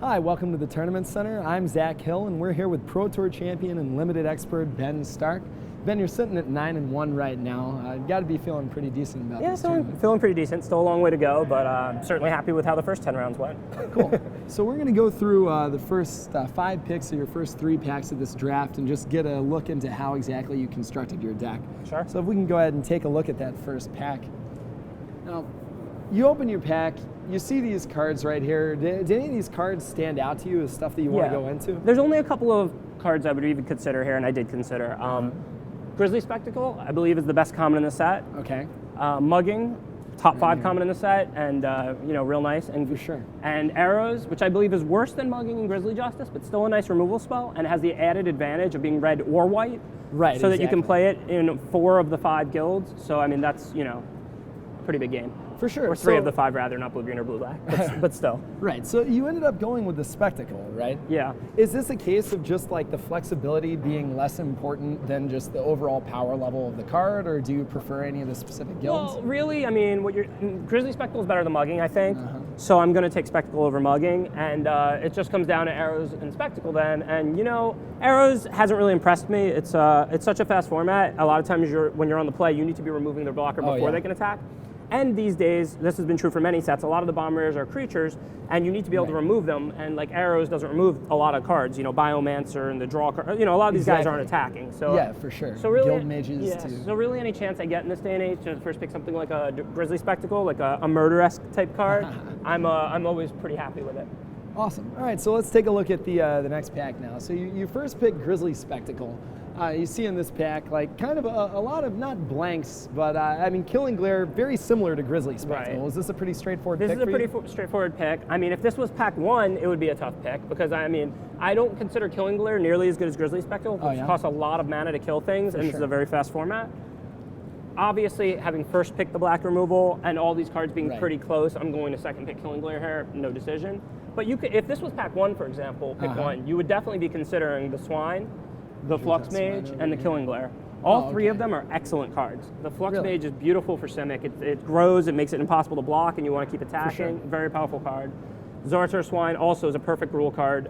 Hi, welcome to the Tournament Center. I'm Zac Hill, and we're here with Pro Tour champion and limited expert Ben Stark. Ben, you're sitting at 9-1 right now. You've got to be feeling pretty decent about this tournament. Feeling pretty decent. Still a long way to go, but certainly happy with how the first 10 rounds went. Cool. So we're going to go through the first 5 picks of your first 3 packs of this draft and just get a look into how exactly you constructed your deck. Sure. So if we can go ahead and take a look at that first pack. Now, you open your pack, you see these cards right here. Did any of these cards stand out to you as stuff that you want to go into? There's only a couple of cards I would even consider here, and I did consider. Grizzly Spectacle, I believe, is the best common in the set. Okay. Mugging, top 5 common in the set, and real nice. And for sure. And Arrows, which I believe is worse than Mugging and Grizzly Justice, but still a nice removal spell, and has the added advantage of being red or white. Right. So that you can play it in 4 of the 5 guilds. So I mean, that's pretty big game. For sure. Or 3 of the 5 rather, not blue, green, or blue, black, but still. Right, so you ended up going with the Spectacle, right? Yeah. Is this a case of just like the flexibility being less important than just the overall power level of the card, or do you prefer any of the specific guilds? Well, really, I mean, Grizzly Spectacle is better than Mugging, I think. So I'm going to take Spectacle over Mugging, and it just comes down to Arrows and Spectacle then. And Arrows hasn't really impressed me. It's such a fast format. A lot of times when you're on the play, you need to be removing their blocker before they can attack. And these days, this has been true for many sets, a lot of the bomb rares are creatures, and you need to be able to remove them, and like Arrows doesn't remove a lot of cards, Biomancer and the draw card, a lot of these guys aren't attacking. So yeah, for sure. So really, Guild Mages too. So really any chance I get in this day and age to first pick something like a Grizzly Spectacle, like a Murder-esque type card, I'm always pretty happy with it. Awesome. All right, so let's take a look at the next pack now. So you first pick Grizzly Spectacle. You see in this pack, like, kind of a lot of, not blanks, but, I mean, Killing Glare, very similar to Grizzly Spectacle. Right. Is this a pretty straightforward pick for you? This is a pretty straightforward pick. I mean, if this was pack 1, it would be a tough pick, because, I mean, I don't consider Killing Glare nearly as good as Grizzly Spectacle, which costs a lot of mana to kill things, and this is a very fast format. Obviously, having first picked the black removal, and all these cards being pretty close, I'm going to second pick Killing Glare here, no decision. But you could, if this was pack 1, for example, pick 1, you would definitely be considering the Swine, the Flux Mage, and the Killing Glare. All 3 of them are excellent cards. The Flux Mage is beautiful for Simic. It grows, it makes it impossible to block, and you want to keep attacking. Very powerful card. Zoroark Swine also is a perfect Gruul card.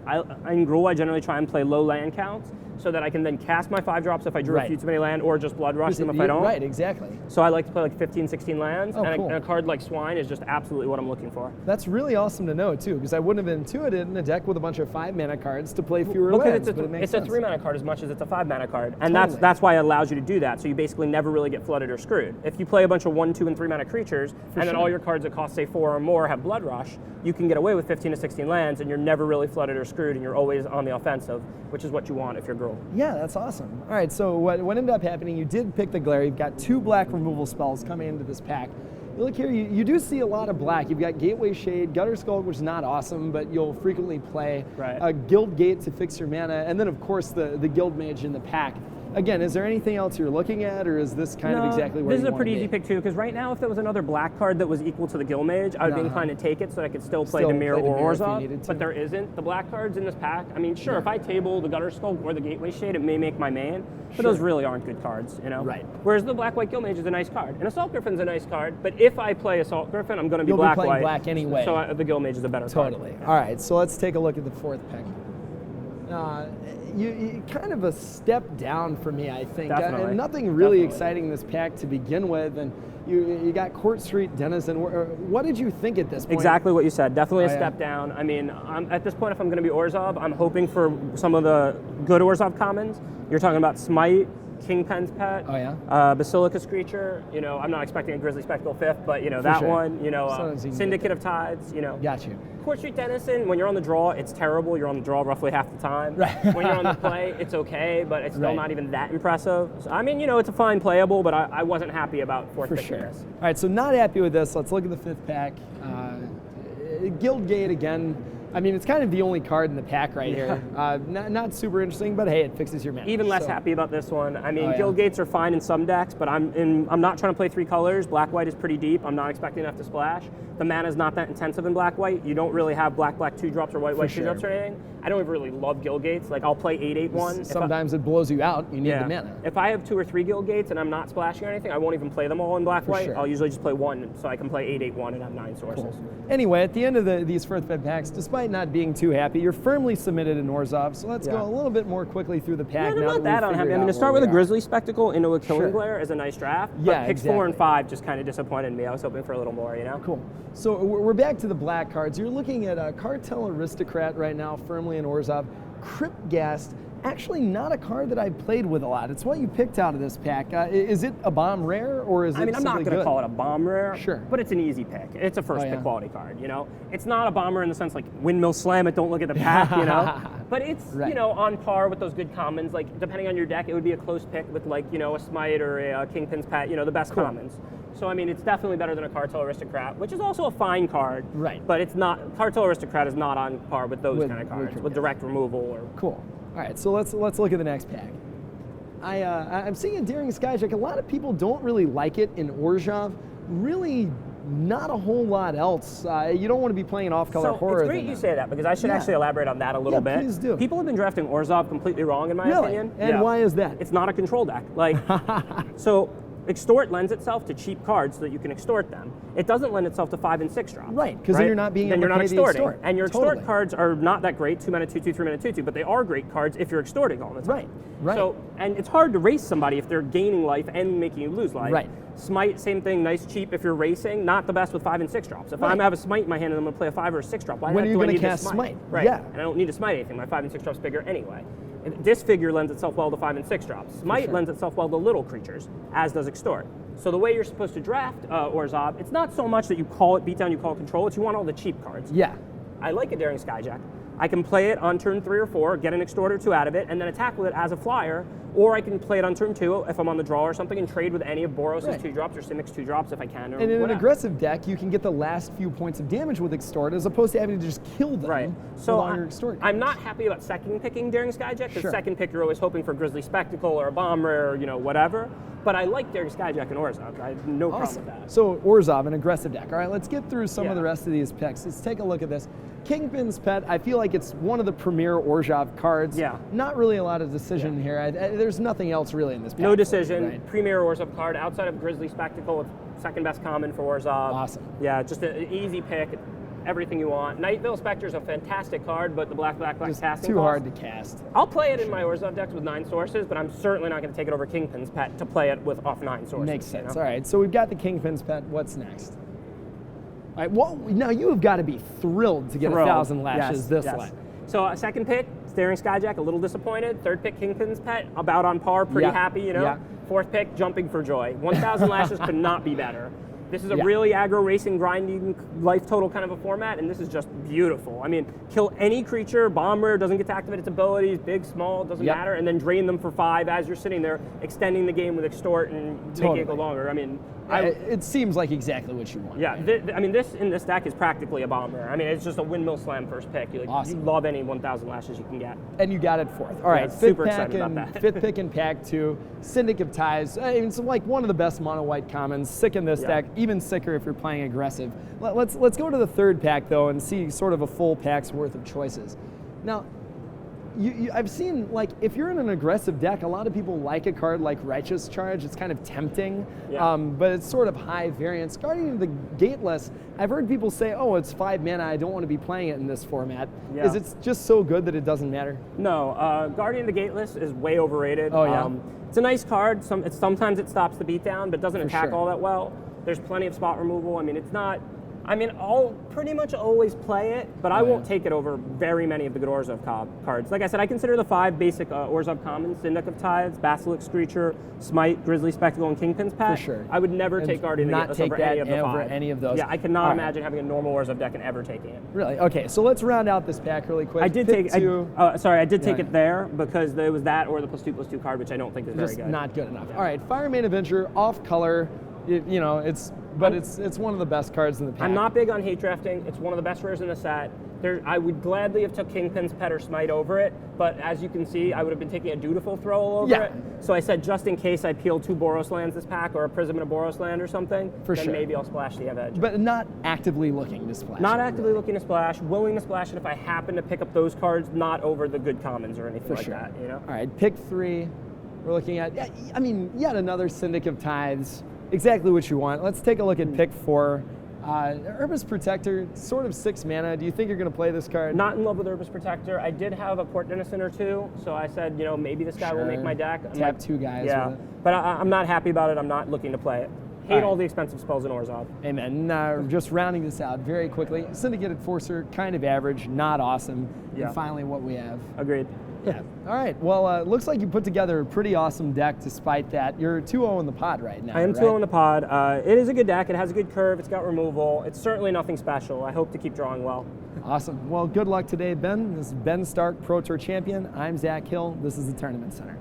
In Gruul, I generally try and play low land counts so that I can then cast my 5 drops if I drew a few too many land, or just Blood Rush them if I don't. Right, exactly. So I like to play like 15, 16 lands, and a card like Swine is just absolutely what I'm looking for. That's really awesome to know, too, because I wouldn't have intuited in a deck with a bunch of 5-mana cards to play fewer lands. It's a 3-mana card as much as it's a 5-mana card, and that's why it allows you to do that, so you basically never really get flooded or screwed. If you play a bunch of 1, 2, and 3-mana creatures, and then all your cards that cost, say, 4 or more have Blood Rush, you can get away with 15 to 16 lands, and you're never really flooded or screwed, and you're always on the offensive, which is what you want if you're Gruul. Yeah, that's awesome. All right, so what ended up happening, you did pick the Glare. You've got 2 black removal spells coming into this pack. You look here, you do see a lot of black. You've got Gateway Shade, Gutter Skulk, which is not awesome, but you'll frequently play. A Guild Gate to fix your mana, and then, of course, the Guild Mage in the pack. Again, is there anything else you're looking at, or is this kind of exactly where you want to be? This is a pretty easy pick, too, because right now, if there was another black card that was equal to the Guild Mage, I would be inclined to take it so that I could still play Dimir or Orzhov, but there isn't. The black cards in this pack, I mean, sure, if I table the Gutter Skull or the Gateway Shade, it may make my main, but those really aren't good cards, Right. Whereas the black-white Guild Mage is a nice card, and Assault Griffin's a nice card, but if I play Assault Griffin, I'm going to be black-white. You'll be playing black anyway. So the Guild Mage is a better card. Totally. All right, so let's take a look at the 4th pick. You kind of a step down for me, I think. Nothing really exciting in this pack to begin with, and you got Court Street Denizen. What did you think at this point? Exactly what you said. Definitely a step down. I mean, at this point, if I'm going to be Orzhov, I'm hoping for some of the good Orzhov commons. You're talking about Smite, Kingpen's Pet, Basilica Screecher. I'm not expecting a Grizzly Spectacle 5th, but that one. Syndicate of Tides. Got you. Court Street Denizen, when you're on the draw, it's terrible. You're on the draw roughly half the time. When you're on the play, it's okay, but it's still not even that impressive. So, I mean, it's a fine playable, but I wasn't happy about 4th picking this. All right, so not happy with this. Let's look at the 5th pack. Guild Gate again. I mean, it's kind of the only card in the pack right here. Not super interesting, but hey, it fixes your mana. Even less happy about this one. I mean, Guild Gates are fine in some decks, but I'm not trying to play 3 colors. Black-white is pretty deep. I'm not expecting enough to splash. The mana is not that intensive in black-white. You don't really have black-black 2-drops or white-white 2-drops or anything. I don't really love Guild Gates. Like, I'll play 8/8/1. Sometimes it blows you out. You need the mana. If I have 2 or 3 Guild Gates and I'm not splashing or anything, I won't even play them all in black-white. I'll usually just play 1, so I can play 8/8/1 and have 9 sources. Cool. Anyway, at the end of these first fed packs, despite despite not being too happy, you're firmly submitted in Orzhov, so let's go a little bit more quickly through the pack. Yeah, now not that unhappy. I mean, to start with a Grizzly Spectacle into a Killing Glare is a nice draft, but picks 4 and 5 just kind of disappointed me. I was hoping for a little more, you know? Cool. So we're back to the black cards. You're looking at a Cartel Aristocrat right now, firmly in Orzhov. Cryptghast, actually not a card that I've played with a lot. It's what you picked out of this pack. Is it a bomb rare, or is it I'm not going to call it a bomb rare, but it's an easy pick. It's a first pick quality card, you know? It's not a bomber in the sense like windmill slam it, don't look at the pack, you know? But it's, you know, on par with those good commons. Like, depending on your deck, it would be a close pick with, like, you know, a Smite or a Kingpin's Pet, you know, the best commons. So, I mean, it's definitely better than a Cartel Aristocrat, which is also a fine card. Right. But it's not, Cartel Aristocrat is not on par with those kind of cards, with direct removal. Or Cool. All right, so let's look at the next pack. I'm seeing a Daring Skyjack. A lot of people don't really like it in Orzhov. Really not a whole lot else. You don't want to be playing off-color horror. It's great you say that, because I should actually elaborate on that a little bit. Please do. People have been drafting Orzhov completely wrong, in my opinion. And why is that? It's not a control deck. Like, so extort lends itself to cheap cards so that you can extort them. It doesn't lend itself to 5 and 6 drops. Right, because then you're not being able to pay the extort. And your extort cards are not that great, 2-mana 2/2, 3-mana 2/2, but they are great cards if you're extorting all the time. Right. So, and it's hard to race somebody if they're gaining life and making you lose life. Right. Smite, same thing, nice cheap if you're racing, not the best with 5 and 6 drops. If I have a Smite in my hand and I'm going to play a 5 or a 6 drop, why when are you going to cast Smite? Right. Yeah. And I don't need to Smite anything. My 5 and 6 drops bigger anyway. Disfigure lends itself well to 5 and 6 drops. Smite lends itself well to little creatures, as does extort. So the way you're supposed to draft Orzhov, it's not so much that you call it beatdown, you call it control, it's you want all the cheap cards. Yeah. I like a Daring Skyjack. I can play it on turn 3 or 4, get an extort or 2 out of it, and then attack with it as a flyer, or I can play it on turn 2 if I'm on the draw or something and trade with any of Boros' 2 drops or Simic's 2 drops if I can. Or and in whatever. an aggressive deck, you can get the last few points of damage with extort as opposed to having to just kill them so with your extort. I'm not happy about second picking Daring Skyjack, because second pick you're always hoping for Grizzly Spectacle or a bomb rare or, you know, whatever. But I like Daring Skyjack and Orzhov. I have no problem with that. So Orzhov, an aggressive deck. All right, let's get through some of the rest of these picks. Let's take a look at this. Kingpin's Pet, I feel like it's one of the premier Orzhov cards. Yeah. Not really a lot of decision here. There's nothing else really in this pack. No decision. Premier Orzhov card outside of Grizzly Spectacle. It's second best common for Orzhov. Awesome. Yeah, just an easy pick. Everything you want. Nightville Spectre is a fantastic card, but the black casting too hard to cast. I'll play it in my Orzhov decks with 9 sources, but I'm certainly not going to take it over Kingpin's Pet to play it with off 9 sources. Makes sense. You know? All right, so we've got the Kingpin's Pet. What's next? All right, well, now you have got to be thrilled to get 1,000 lashes this way. So second pick, Daring Skyjack, a little disappointed. Third pick, Kingpin's Pet, about on par, pretty happy, you know. Fourth pick, jumping for joy. 1,000 lashes could not be better. This is a really aggro racing, grinding, life total kind of a format, and this is just beautiful. I mean, kill any creature, bomber, doesn't get to activate its abilities, big, small, doesn't matter, and then drain them for 5 as you're sitting there, extending the game with extort and making it go longer. I mean, it seems like exactly what you want. Yeah, I mean, this in this deck is practically a bomber. I mean, it's just a windmill slam first pick. You love any 1,000 lashes you can get. And you got it fourth. All right, super excited about that. Fifth pick in pack 2, Syndic of Ties. I mean, it's like one of the best mono white commons. Sick in this deck, even sicker if you're playing aggressive. Let's go to the third pack though and see sort of a full pack's worth of choices. Now, I've seen, like, if you're in an aggressive deck, a lot of people like a card like Righteous Charge. It's kind of tempting, but it's sort of high variance. Guardian of the Gateless, I've heard people say, oh, it's 5 mana, I don't want to be playing it in this format. Is it just so good that it doesn't matter? No, Guardian of the Gateless is way overrated. Oh, yeah? It's a nice card. Sometimes it stops the beatdown, but doesn't attack all that well. There's plenty of spot removal. I mean, it's not... I mean, I'll pretty much always play it, but I won't take it over very many of the good Orzhov cards. Like I said, I consider the 5 basic Orzhov commons: Syndic of Tithes, Basilisk Screecher, Smite, Grizzly Spectacle, and Kingpin's Pet. For sure. I would never take Guardian of the Gateless over any of the 5. Any of those. Yeah, I cannot imagine having a normal Orzhov deck and ever taking it. Really? Okay, so let's round out this pack really quick. I did take it there because there was that or the +2/+2 card, which I don't think is very good. Not good enough. All right, Firemain Avenger, off color. You know, it's one of the best cards in the pack. I'm not big on hate drafting. It's one of the best rares in the set. I would gladly have took Kingpin's Pet or Smite over it, but as you can see, I would have been taking a Dutiful Throw over it. So I said, just in case I peel 2 Boros lands this pack, or a Prism and a Boros land or something, then maybe I'll splash the Avenger. But not actively looking to splash. Not actively looking to splash, willing to splash it if I happen to pick up those cards, not over the good commons or anything like that. You know? All right, pick 3. We're looking at, I mean, yet another Syndic of Tithes. Exactly what you want. Let's take a look at pick 4. Herbis Protector, sort of 6 mana. Do you think you're going to play this card? Not in love with Herbis Protector. I did have a Port Denizen or 2, so I said, you know, maybe this guy will make my deck. Tap 2 guys yeah, with it. But I'm not happy about it. I'm not looking to play it. Hate all the expensive spells in Orzhov. Amen. Just rounding this out very quickly. Syndicated Forcer, kind of average, not awesome. Yeah. And finally, what we have. Agreed. Yeah. All right. Well, looks like you put together a pretty awesome deck despite that. You're 2-0 in the pod right now. I am right? 2-0 in the pod. It is a good deck. It has a good curve. It's got removal. It's certainly nothing special. I hope to keep drawing well. Awesome. Well, good luck today, Ben. This is Ben Stark, Pro Tour champion. I'm Zac Hill. This is the Tournament Center.